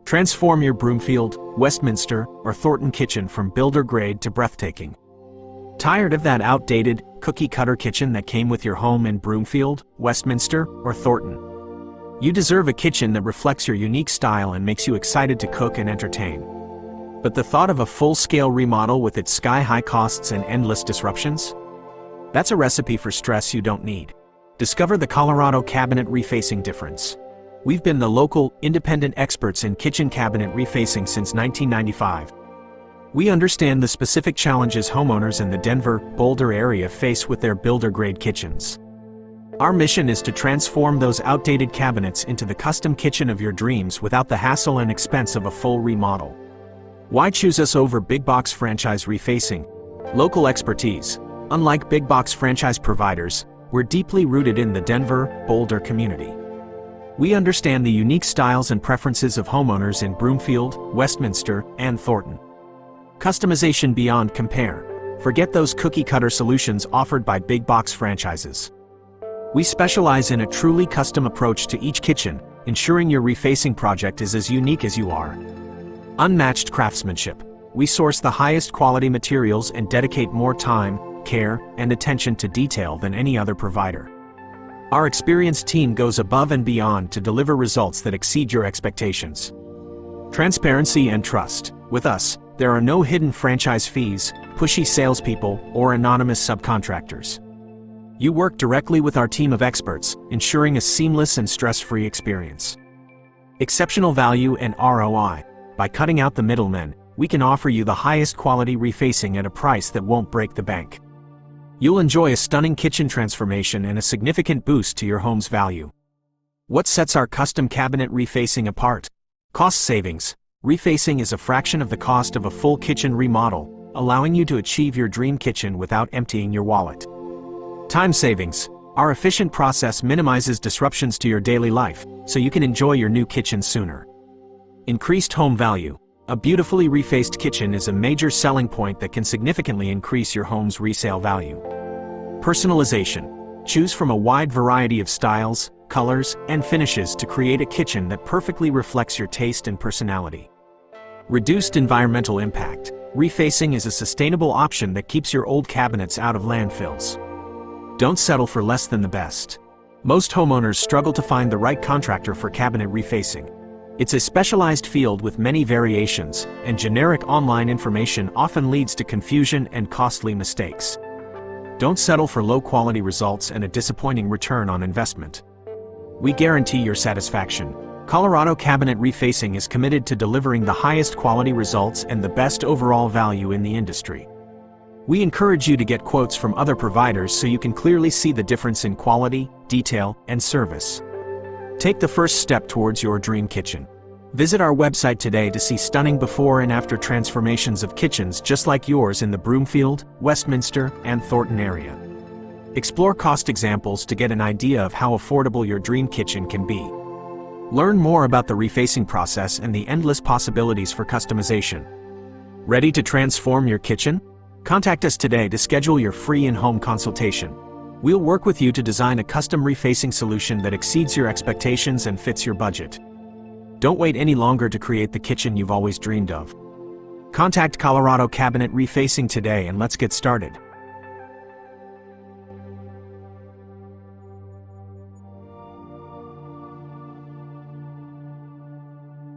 Transform your Broomfield, Westminster, or Thornton kitchen from builder grade to breathtaking. Tired of that outdated, cookie-cutter kitchen that came with your home in Broomfield, Westminster, or Thornton? You deserve a kitchen that reflects your unique style and makes you excited to cook and entertain. But the thought of a full-scale remodel with its sky-high costs and endless disruptions? That's a recipe for stress you don't need. Discover the Colorado cabinet refacing difference. We've been the local, independent experts in kitchen cabinet refacing since 1995. We understand the specific challenges homeowners in the Denver, Boulder area face with their builder-grade kitchens. Our mission is to transform those outdated cabinets into the custom kitchen of your dreams without the hassle and expense of a full remodel. Why choose us over big box franchise refacing? Local expertise. Unlike big box franchise providers, we're deeply rooted in the Denver, Boulder community. We understand the unique styles and preferences of homeowners in Broomfield, Westminster, and Thornton. Customization beyond compare. Forget those cookie-cutter solutions offered by big box franchises. We specialize in a truly custom approach to each kitchen, ensuring your refacing project is as unique as you are. Unmatched craftsmanship. We source the highest quality materials and dedicate more time, care, and attention to detail than any other provider. Our experienced team goes above and beyond to deliver results that exceed your expectations. Transparency and trust. With us, there are no hidden franchise fees, pushy salespeople, or anonymous subcontractors. You work directly with our team of experts, ensuring a seamless and stress-free experience. Exceptional value and ROI. By cutting out the middlemen, we can offer you the highest quality refacing at a price that won't break the bank. You'll enjoy a stunning kitchen transformation and a significant boost to your home's value. What sets our custom cabinet refacing apart? Cost savings. Refacing is a fraction of the cost of a full kitchen remodel, allowing you to achieve your dream kitchen without emptying your wallet. Time savings. Our efficient process minimizes disruptions to your daily life, so you can enjoy your new kitchen sooner. Increased home value. A beautifully refaced kitchen is a major selling point that can significantly increase your home's resale value. Personalization. Choose from a wide variety of styles, colors, and finishes to create a kitchen that perfectly reflects your taste and personality. Reduced environmental impact. Refacing is a sustainable option that keeps your old cabinets out of landfills. Don't settle for less than the best. Most homeowners struggle to find the right contractor for cabinet refacing. It's a specialized field with many variations, and generic online information often leads to confusion and costly mistakes. Don't settle for low-quality results and a disappointing return on investment. We guarantee your satisfaction. Colorado Cabinet Refacing is committed to delivering the highest quality results and the best overall value in the industry. We encourage you to get quotes from other providers so you can clearly see the difference in quality, detail, and service. Take the first step towards your dream kitchen. Visit our website today to see stunning before and after transformations of kitchens just like yours in the Broomfield, Westminster, and Thornton area. Explore cost examples to get an idea of how affordable your dream kitchen can be. Learn more about the refacing process and the endless possibilities for customization. Ready to transform your kitchen? Contact us today to schedule your free in-home consultation. We'll work with you to design a custom refacing solution that exceeds your expectations and fits your budget. Don't wait any longer to create the kitchen you've always dreamed of. Contact Colorado Cabinet Refacing today and let's get started.